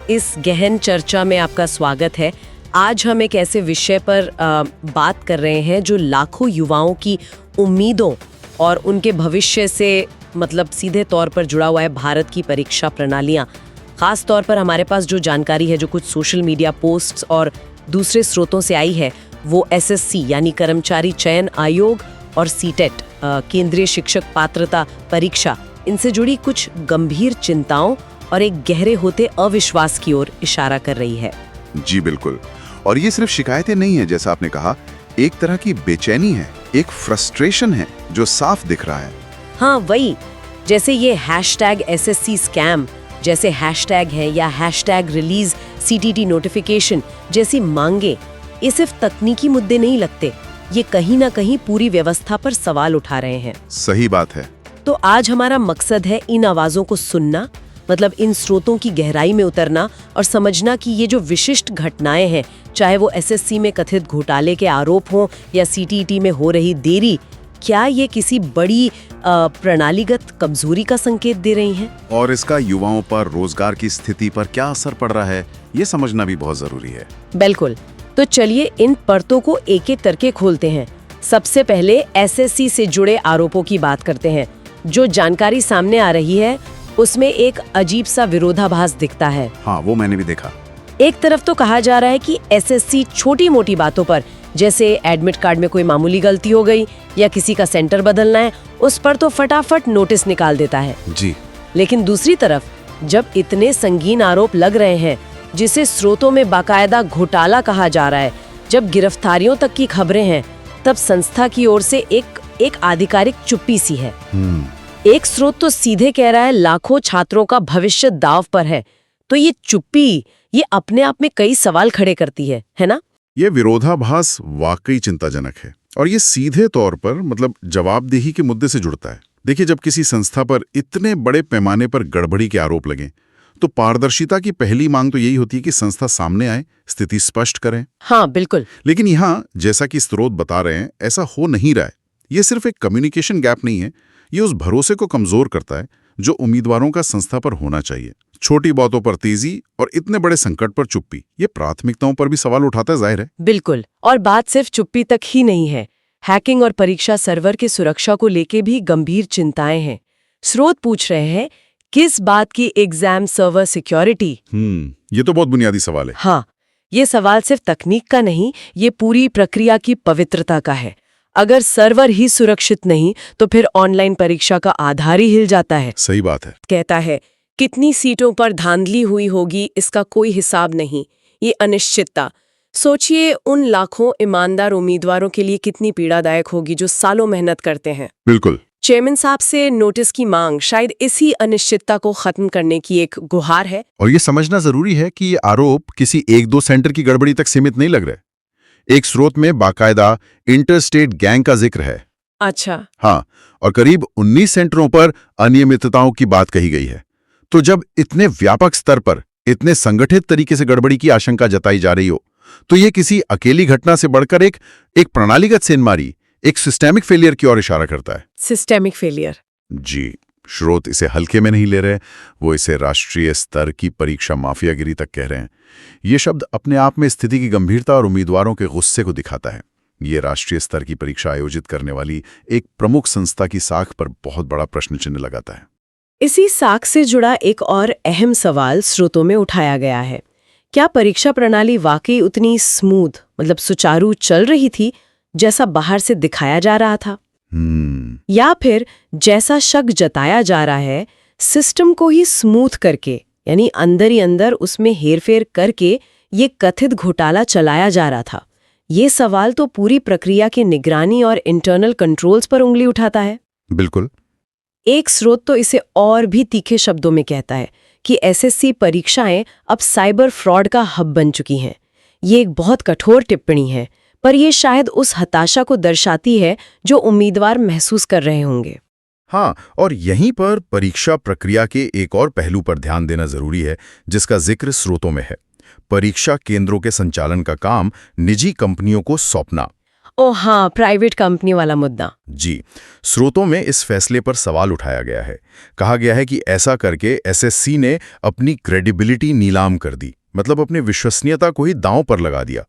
इस गहन चर्चा में आपका स्वागत है। आज हम एक ऐसे विषय पर बात कर रहे हैं जो लाखों युवाओं की उम्मीदों और उनके भविष्य से मतलब सीधे तौर पर जुड़ा हुआ है, भारत की परीक्षा प्रणालियाँ। खास तौर पर हमारे पास जो जानकारी है, जो कुछ सोशल मीडिया पोस्ट्स और दूसरे स्रोतों से आई है, वो एसएससी यानी कर्मचारी चयन आयोग और सीटेट केंद्रीय शिक्षक पात्रता परीक्षा, इनसे जुड़ी कुछ गंभीर चिंताओं और एक गहरे होते अविश्वास की ओर इशारा कर रही है। जी बिल्कुल। और ये सिर्फ शिकायतें नहीं है, जैसा आपने कहा, एक तरह की बेचैनी है, एक फ्रस्ट्रेशन है जो साफ दिख रहा है। हाँ वही, जैसे ये #SSC स्कैम जैसे हैशटैग है या #रिलीज CTT नोटिफिकेशन जैसी मांगे, ये सिर्फ तकनीकी मुद्दे नहीं लगते, ये कहीं ना कहीं पूरी व्यवस्था पर सवाल उठा रहे हैं। सही बात है। तो आज हमारा मकसद है इन आवाजों को सुनना, मतलब इन स्रोतों की गहराई में उतरना और समझना कि ये जो विशिष्ट घटनाएं हैं, चाहे वो SSC में कथित घोटाले के आरोप हों या CTT में हो रही देरी, क्या ये किसी बड़ी प्रणालीगत कमजोरी का संकेत दे रही हैं? और इसका युवाओं पर, रोजगार की स्थिति पर क्या असर पड़ रहा है, ये समझना भी बहुत जरूरी है। बिल्कुल। तो चलिए इन परतों को एक एक करके खोलते हैं। सबसे पहले SSC से जुड़े आरोपों की बात करते हैं। जो जानकारी सामने आ रही है उसमें एक अजीब सा विरोधाभास दिखता है। हाँ, वो मैंने भी देखा। एक तरफ तो कहा जा रहा है कि SSC छोटी मोटी बातों पर, जैसे एडमिट कार्ड में कोई मामूली गलती हो गई या किसी का सेंटर बदलना है, उस पर तो फटाफट नोटिस निकाल देता है। जी। लेकिन दूसरी तरफ जब इतने संगीन आरोप लग रहे हैं, जिसे स्रोतों में बाकायदा घोटाला कहा जा रहा है, जब गिरफ्तारियों तक की खबरें हैं, तब संस्था की ओर से एक आधिकारिक चुप्पी सी है। एक स्रोत तो सीधे कह रहा है लाखों छात्रों का भविष्य दांव पर है। तो ये चुप्पी, ये अपने आप में कई सवाल खड़े करती है ना? ये विरोधाभास वाकई चिंताजनक है और ये सीधे तौर पर मतलब जवाबदेही के मुद्दे से जुड़ता है। देखिए, जब किसी संस्था पर इतने बड़े पैमाने पर गड़बड़ी के आरोप लगें, तो पारदर्शिता की पहली मांग तो यही होती है कि संस्था सामने आए, स्थिति स्पष्ट करें। हाँ बिल्कुल। लेकिन यहाँ, जैसा कि स्रोत बता रहे हैं, ऐसा हो नहीं रहा है। ये सिर्फ एक कम्युनिकेशन गैप नहीं है, ये उस भरोसे को कमजोर करता है जो उम्मीदवारों का संस्था पर होना चाहिए। छोटी बातों पर तेजी और इतने बड़े संकट पर चुप्पी, ये प्राथमिकताओं पर भी सवाल उठाता है, जाहिर है। बिल्कुल। और बात सिर्फ चुप्पी तक ही नहीं है, हैकिंग और परीक्षा सर्वर की सुरक्षा को लेके भी गंभीर चिंताएं हैं। स्रोत पूछ रहे हैं, किस बात की एग्जाम सर्वर सिक्योरिटी? ये तो बहुत बुनियादी सवाल है। हाँ, ये सवाल सिर्फ तकनीक का नहीं, ये पूरी प्रक्रिया की पवित्रता का है। अगर सर्वर ही सुरक्षित नहीं, तो फिर ऑनलाइन परीक्षा का आधार ही हिल जाता है। सही बात है। कहता है, कितनी सीटों पर धांधली हुई होगी, इसका कोई हिसाब नहीं। ये अनिश्चितता, सोचिए उन लाखों ईमानदार उम्मीदवारों के लिए कितनी पीड़ादायक होगी जो सालों मेहनत करते हैं। बिल्कुल। चेयरमैन साहब से नोटिस की मांग शायद इसी अनिश्चितता को खत्म करने की एक गुहार है। और ये समझना जरूरी है कि ये आरोप किसी 1-2 सेंटर की गड़बड़ी तक सीमित नहीं लग रहे। एक स्रोत में बाकायदा इंटरस्टेट गैंग का जिक्र है। अच्छा। हाँ, और करीब 19 सेंटरों पर अनियमितताओं की बात कही गई है। तो जब इतने व्यापक स्तर पर, इतने संगठित तरीके से गड़बड़ी की आशंका जताई जा रही हो, तो ये किसी अकेली घटना से बढ़कर एक प्रणालीगत सेंधमारी, एक सिस्टेमिक फेलियर की ओर इशारा करता है। Systemic failure? जी। स्रोत इसे हल्के में नहीं ले रहे, वो इसे राष्ट्रीय स्तर की परीक्षा माफियागिरी तक कह रहे हैं। ये शब्द अपने आप में स्थिति की गंभीरता और उम्मीदवारों के गुस्से को दिखाता है। ये राष्ट्रीय स्तर की परीक्षा आयोजित करने वाली एक प्रमुख संस्था की साख पर बहुत बड़ा प्रश्न चिन्ह लगाता है। इसी साख से जुड़ा एक और अहम सवाल स्रोतों में उठाया गया है, क्या परीक्षा प्रणाली वाकई उतनी स्मूथ, मतलब सुचारू चल रही थी जैसा बाहर से दिखाया जा रहा था? या फिर जैसा शक जताया जा रहा है, सिस्टम को ही स्मूथ करके, यानी अंदर ही अंदर उसमें हेरफेर करके ये कथित घोटाला चलाया जा रहा था? ये सवाल तो पूरी प्रक्रिया की निगरानी और इंटरनल कंट्रोल्स पर उंगली उठाता है। बिल्कुल। एक स्रोत तो इसे और भी तीखे शब्दों में कहता है कि SSC परीक्षाएं अब साइबर फ्रॉड का हब बन चुकी हैं। ये एक बहुत कठोर टिप्पणी है, पर यह शायद उस हताशा को दर्शाती है जो उम्मीदवार महसूस कर रहे होंगे। हाँ, और यहीं पर परीक्षा प्रक्रिया के एक और पहलू पर ध्यान देना जरूरी है, जिसका जिक्र स्रोतों में है। परीक्षा केंद्रों के संचालन का काम निजी कंपनियों को सौंपना। ओ हाँ, प्राइवेट कंपनी वाला मुद्दा। जी, स्रोतों में इस फैसले पर सवाल उठाया गया है। कहा गया है कि ऐसा करके एसएससी ने अपनी क्रेडिबिलिटी नीलाम कर दी, मतलब अपनी विश्वसनीयता को ही दांव पर लगा दिया।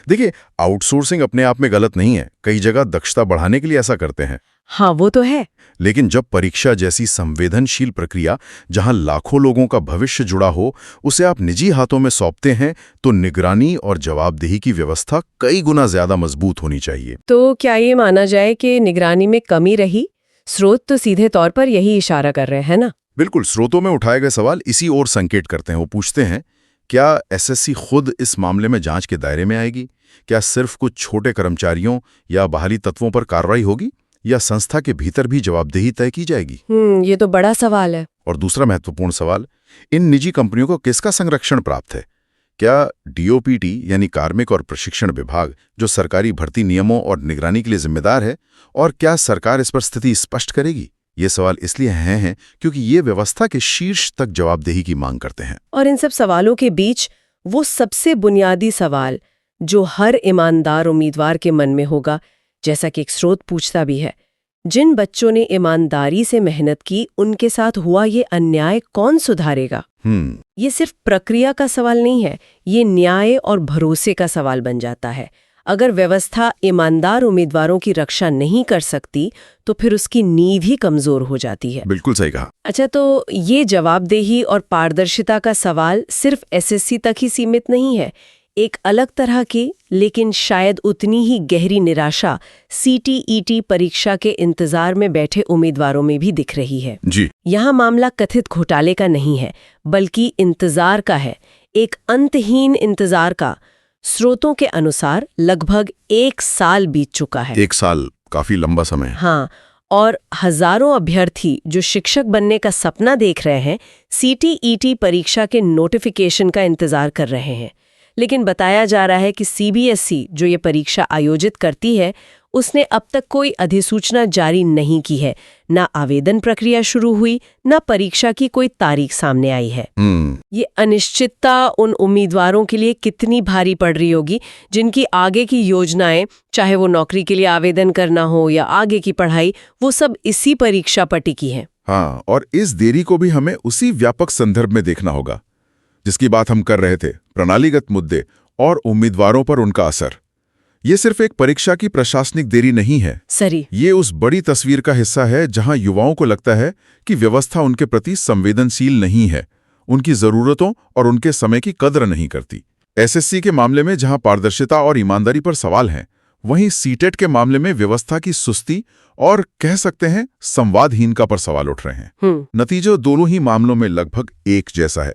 देखिए, आउटसोर्सिंग अपने आप में गलत नहीं है, कई जगह दक्षता बढ़ाने के लिए ऐसा करते हैं। हाँ, वो तो है। लेकिन जब परीक्षा जैसी संवेदनशील प्रक्रिया, जहां लाखों लोगों का भविष्य जुड़ा हो, उसे आप निजी हाथों में सौंपते हैं, तो निगरानी और जवाबदेही की व्यवस्था कई गुना ज्यादा मजबूत होनी चाहिए। तो क्या ये माना जाए कि निगरानी में कमी रही? स्रोत तो सीधे तौर पर यही इशारा कर रहे हैं ना? बिल्कुल, स्रोतों में उठाए गए सवाल इसी ओर संकेत करते हैं। वो पूछते हैं, क्या एसएससी खुद इस मामले में जांच के दायरे में आएगी? क्या सिर्फ कुछ छोटे कर्मचारियों या बाहरी तत्वों पर कार्रवाई होगी, या संस्था के भीतर भी जवाबदेही तय की जाएगी? ये तो बड़ा सवाल है। और दूसरा महत्वपूर्ण सवाल, इन निजी कंपनियों को किसका संरक्षण प्राप्त है? क्या डीओपीटी यानी कार्मिक और प्रशिक्षण विभाग, जो सरकारी भर्ती नियमों और निगरानी के लिए जिम्मेदार है, और क्या सरकार इस पर स्थिति स्पष्ट करेगी? ये सवाल इसलिए हैं क्योंकि ये व्यवस्था के शीर्ष तक जवाबदेही की मांग करते हैं। और इन सब सवालों के बीच वो सबसे बुनियादी सवाल जो हर ईमानदार उम्मीदवार के मन में होगा, जैसा कि एक स्रोत पूछता भी है, जिन बच्चों ने ईमानदारी से मेहनत की, उनके साथ हुआ ये अन्याय कौन सुधारेगा? ये सिर्फ प्रक्रिया का सवाल नहीं है, ये न्याय और भरोसे का सवाल बन जाता है। अगर व्यवस्था ईमानदार उम्मीदवारों की रक्षा नहीं कर सकती, तो फिर उसकी नींव ही कमजोर हो जाती है। बिल्कुल सही कहा। अच्छा, तो ये जवाबदेही और पारदर्शिता का सवाल सिर्फ एसएससी तक ही सीमित नहीं है। एक अलग तरह की, लेकिन शायद उतनी ही गहरी निराशा सीटीईटी परीक्षा के इंतजार में बैठे उम्मीदवारों में भी दिख रही है। जी, यहाँ मामला कथित घोटाले का नहीं है, बल्कि इंतजार का है, एक अंतहीन इंतजार का। स्रोतों के अनुसार लगभग 1 साल बीत चुका है। 1 साल काफी लंबा समय है। हाँ, और हजारों अभ्यर्थी जो शिक्षक बनने का सपना देख रहे हैं, सीटीईटी परीक्षा के नोटिफिकेशन का इंतजार कर रहे हैं। लेकिन बताया जा रहा है कि सीबीएसई, जो ये परीक्षा आयोजित करती है, उसने अब तक कोई अधिसूचना जारी नहीं की है। ना आवेदन प्रक्रिया शुरू हुई, ना परीक्षा की कोई तारीख सामने आई है। ये अनिश्चितता उन उम्मीदवारों के लिए कितनी भारी पड़ रही होगी, जिनकी आगे की योजनाएं, चाहे वो नौकरी के लिए आवेदन करना हो या आगे की पढ़ाई, वो सब इसी परीक्षा पर टिकी है। हाँ, और इस देरी को भी हमें उसी व्यापक संदर्भ में देखना होगा जिसकी बात हम कर रहे थे, प्रणालीगत मुद्दे और उम्मीदवारों पर उनका असर। ये सिर्फ एक परीक्षा की प्रशासनिक देरी नहीं है, सही, ये उस बड़ी तस्वीर का हिस्सा है जहां युवाओं को लगता है कि व्यवस्था उनके प्रति संवेदनशील नहीं है, उनकी जरूरतों और उनके समय की कद्र नहीं करती। एसएससी के मामले में जहां पारदर्शिता और ईमानदारी पर सवाल हैं, वहीं सीटेट के मामले में व्यवस्था की सुस्ती और कह सकते हैं संवादहीनता पर सवाल उठ रहे हैं। नतीजा दोनों ही मामलों में लगभग एक जैसा है,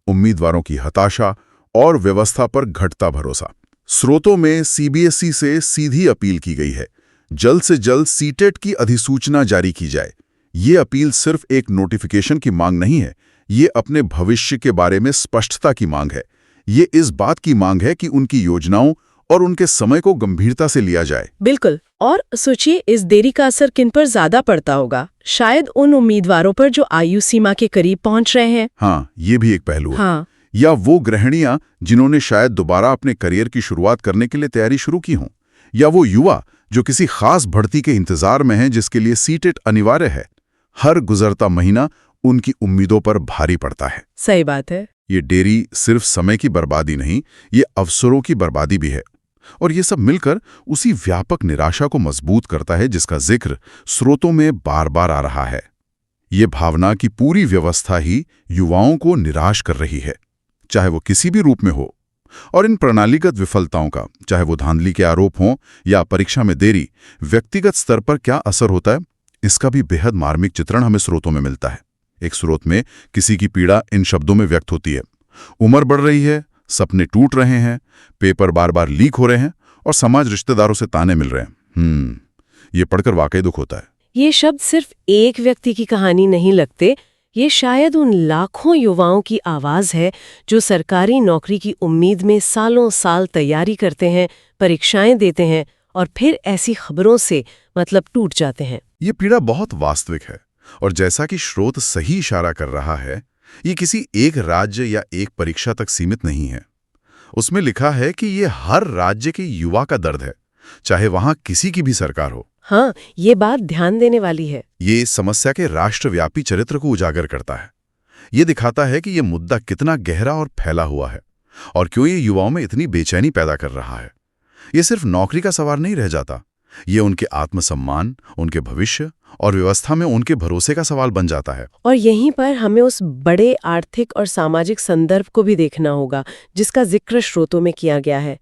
उम्मीदवारों की हताशा और व्यवस्था पर घटता भरोसा। स्रोतों में सीबीएसई से सीधी अपील की गई है, जल्द से जल्द सीटेट की अधिसूचना जारी की जाए। ये अपील सिर्फ एक नोटिफिकेशन की मांग नहीं है, ये अपने भविष्य के बारे में स्पष्टता की मांग है। ये इस बात की मांग है कि उनकी योजनाओं और उनके समय को गंभीरता से लिया जाए। बिल्कुल। और सोचिए, इस देरी का असर किन पर ज्यादा पड़ता होगा? शायद उन उम्मीदवारों पर जो आयु सीमा के करीब पहुंच रहे हैं। हाँ, ये भी एक पहलू है। हाँ। या वो गृहिणियां जिन्होंने शायद दोबारा अपने करियर की शुरुआत करने के लिए तैयारी शुरू की हो, या वो युवा जो किसी खास भर्ती के इंतजार में हैं जिसके लिए सीटेट अनिवार्य है। हर गुजरता महीना उनकी उम्मीदों पर भारी पड़ता है। सही बात है। ये देरी सिर्फ समय की बर्बादी नहीं, ये अवसरों की बर्बादी भी है। और ये सब मिलकर उसी व्यापक निराशा को मजबूत करता है जिसका जिक्र स्रोतों में बार बार आ रहा है। ये भावना कि पूरी व्यवस्था ही युवाओं को निराश कर रही है, चाहे वो किसी भी रूप में हो। और इन प्रणालीगत विफलताओं का, चाहे वो धांधली के आरोप हों या परीक्षा में देरी, व्यक्तिगत स्तर पर क्या असर होता है, इसका भी बेहद मार्मिक चित्रण हमें स्रोतों में मिलता है। एक स्रोत में किसी की पीड़ा इन शब्दों में व्यक्त होती है, उम्र बढ़ रही है, सपने टूट रहे हैं, पेपर बार बार लीक हो रहे हैं और समाज रिश्तेदारों से ताने मिल रहे हैं। ये पढ़कर वाकई दुख होता है। ये शब्द सिर्फ एक व्यक्ति की कहानी नहीं लगते, ये शायद उन लाखों युवाओं की आवाज है जो सरकारी नौकरी की उम्मीद में सालों साल तैयारी करते हैं, परीक्षाएं देते हैं और फिर ऐसी खबरों से टूट जाते हैं। ये पीड़ा बहुत वास्तविक है, और जैसा कि स्रोत सही इशारा कर रहा है, ये किसी एक राज्य या एक परीक्षा तक सीमित नहीं है। उसमें लिखा है कि ये हर राज्य के युवा का दर्द है, चाहे वहां किसी की भी सरकार हो। हाँ, ये बात ध्यान देने वाली है। ये इस समस्या के राष्ट्रव्यापी चरित्र को उजागर करता है। ये दिखाता है कि ये मुद्दा कितना गहरा और फैला हुआ है और क्यों ये युवाओं में इतनी बेचैनी पैदा कर रहा है। ये सिर्फ नौकरी का सवाल नहीं रह जाता, ये उनके आत्मसम्मान, उनके भविष्य और व्यवस्था में उनके भरोसे का सवाल बन जाता है। और यहीं पर हमें उस बड़े आर्थिक और सामाजिक संदर्भ को भी देखना होगा जिसका जिक्र स्रोतों में किया गया है।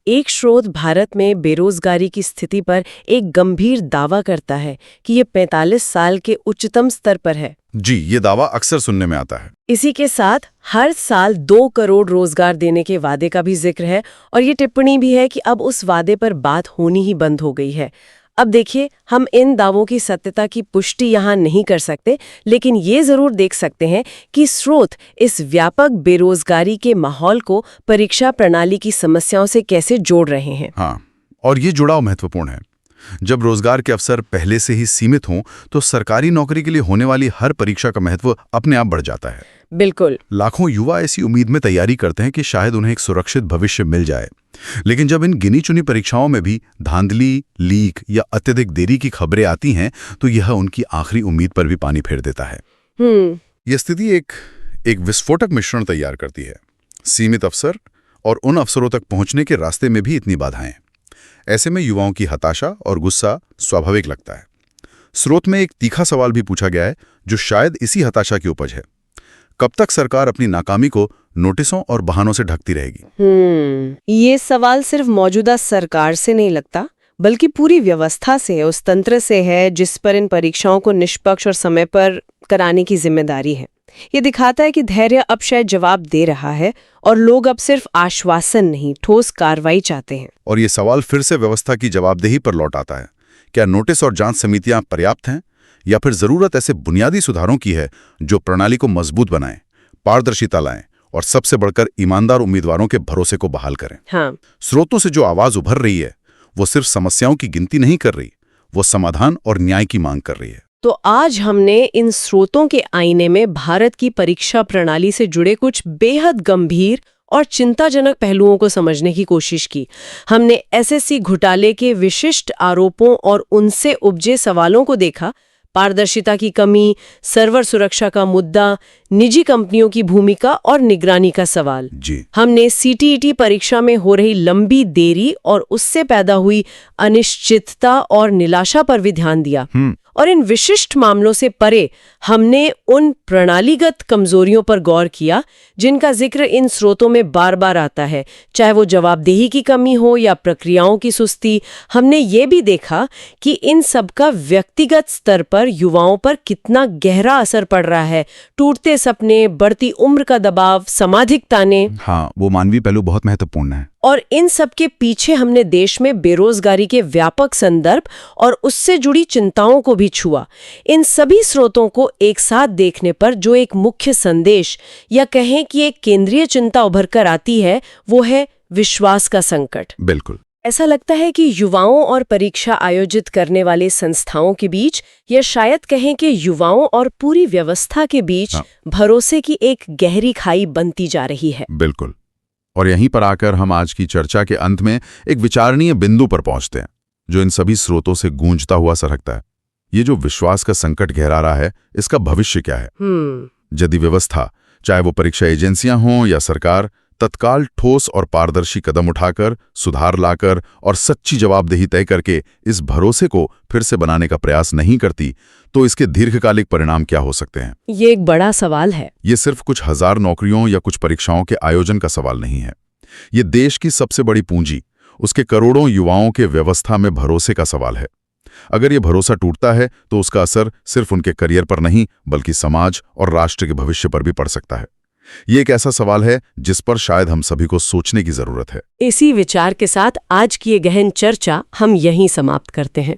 एक स्रोत भारत में बेरोजगारी की स्थिति पर एक गंभीर दावा करता है कि ये 45 साल के उच्चतम स्तर पर है। जी, ये दावा अक्सर सुनने में आता है। इसी के साथ हर साल 2 करोड़ रोजगार देने के वादे का भी जिक्र है और ये टिप्पणी भी है कि अब उस वादे पर बात होनी ही बंद हो गई है। अब देखिए, हम इन दावों की सत्यता की पुष्टि यहाँ नहीं कर सकते, लेकिन ये जरूर देख सकते हैं कि स्रोत इस व्यापक बेरोजगारी के माहौल को परीक्षा प्रणाली की समस्याओं से कैसे जोड़ रहे हैं। हाँ, और ये जुड़ाव महत्वपूर्ण है। जब रोजगार के अवसर पहले से ही सीमित हों, तो सरकारी नौकरी के लिए होने वाली हर परीक्षा का महत्व अपने आप बढ़ जाता है। बिल्कुल। लाखों युवा ऐसी उम्मीद में तैयारी करते हैं कि शायद उन्हें एक सुरक्षित भविष्य मिल जाए, लेकिन जब इन गिनी चुनी परीक्षाओं में भी धांधली, लीक या अत्यधिक देरी की खबरें आती हैं, तो यह उनकी आखिरी उम्मीद पर भी पानी फेर देता है। यह स्थिति एक विस्फोटक मिश्रण तैयार करती है। सीमित अवसर और उन अवसरों तक पहुंचने के रास्ते में भी इतनी बाधाएं। ऐसे में युवाओं की हताशा और गुस्सा स्वाभाविक लगता है। स्रोत में एक तीखा सवाल भी पूछा गया है, जो शायद इसी हताशा की उपज है। कब तक सरकार अपनी नाकामी को नोटिसों और बहानों से ढकती रहेगी? ये सवाल सिर्फ मौजूदा सरकार से नहीं लगता, बल्कि पूरी व्यवस्था से, उस तंत्र से है जिस पर इन परीक्षाओं को निष्पक्ष और समय पर कराने की जिम्मेदारी है। ये दिखाता है कि धैर्य अब शायद जवाब दे रहा है और लोग अब सिर्फ आश्वासन नहीं, ठोस कार्रवाई चाहते हैं। और ये सवाल फिर से व्यवस्था की जवाबदेही पर लौट आता है। क्या नोटिस और जांच समितियां पर्याप्त हैं, या फिर जरूरत ऐसे बुनियादी सुधारों की है जो प्रणाली को मजबूत बनाएं, पारदर्शिता लाएं और सबसे बढ़कर ईमानदार उम्मीदवारों के भरोसे को बहाल करें? हाँ। स्रोतों से जो आवाज उभर रही है, वो सिर्फ समस्याओं की गिनती नहीं कर रही, वो समाधान और न्याय की मांग कर रही है। तो आज हमने इन स्रोतों के आईने में भारत की परीक्षा प्रणाली से जुड़े कुछ बेहद गंभीर और चिंताजनक पहलुओं को समझने की कोशिश की। हमने एसएससी घोटाले के विशिष्ट आरोपों और उनसे उपजे सवालों को देखा, पारदर्शिता की कमी, सर्वर सुरक्षा का मुद्दा, निजी कंपनियों की भूमिका और निगरानी का सवाल। जी। हमने सीटीईटी परीक्षा में हो रही लंबी देरी और उससे पैदा हुई अनिश्चितता और निराशा पर भी ध्यान दिया। और इन विशिष्ट मामलों से परे हमने उन प्रणालीगत कमजोरियों पर गौर किया जिनका जिक्र इन स्रोतों में बार बार आता है, चाहे वो जवाबदेही की कमी हो या प्रक्रियाओं की सुस्ती। हमने ये भी देखा कि इन सब का व्यक्तिगत स्तर पर युवाओं पर कितना गहरा असर पड़ रहा है। टूटते सपने, बढ़ती उम्र का दबाव, सामाजिक ताने। हाँ, वो मानवीय पहलू बहुत महत्वपूर्ण है। और इन सब के पीछे हमने देश में बेरोजगारी के व्यापक संदर्भ और उससे जुड़ी चिंताओं को भी छुआ। इन सभी स्रोतों को एक साथ देखने पर जो एक मुख्य संदेश या कहें कि एक केंद्रीय चिंता उभर कर आती है, वो है विश्वास का संकट। बिल्कुल। ऐसा लगता है कि युवाओं और परीक्षा आयोजित करने वाले संस्थाओं के बीच, या शायद कहें कि युवाओं और पूरी व्यवस्था के बीच भरोसे की एक गहरी खाई बनती जा रही है। बिल्कुल। और यहीं पर आकर हम आज की चर्चा के अंत में एक विचारणीय बिंदु पर पहुंचते हैं, जो इन सभी स्रोतों से गूंजता हुआ सरकता है। ये जो विश्वास का संकट गहरा रहा है, इसका भविष्य क्या है? यदि व्यवस्था, चाहे वो परीक्षा एजेंसियां हों या सरकार, तत्काल ठोस और पारदर्शी कदम उठाकर, सुधार लाकर और सच्ची जवाबदेही तय करके इस भरोसे को फिर से बनाने का प्रयास नहीं करती, तो इसके दीर्घकालिक परिणाम क्या हो सकते हैं? ये एक बड़ा सवाल है। ये सिर्फ कुछ हजार नौकरियों या कुछ परीक्षाओं के आयोजन का सवाल नहीं है। ये देश की सबसे बड़ी पूंजी, उसके करोड़ों युवाओं के व्यवस्था में भरोसे का सवाल है। अगर ये भरोसा टूटता है, तो उसका असर सिर्फ उनके करियर पर नहीं, बल्कि समाज और राष्ट्र के भविष्य पर भी पड़ सकता है। ये एक ऐसा सवाल है जिस पर शायद हम सभी को सोचने की जरूरत है। इसी विचार के साथ आज की ये गहन चर्चा हम यहीं समाप्त करते हैं।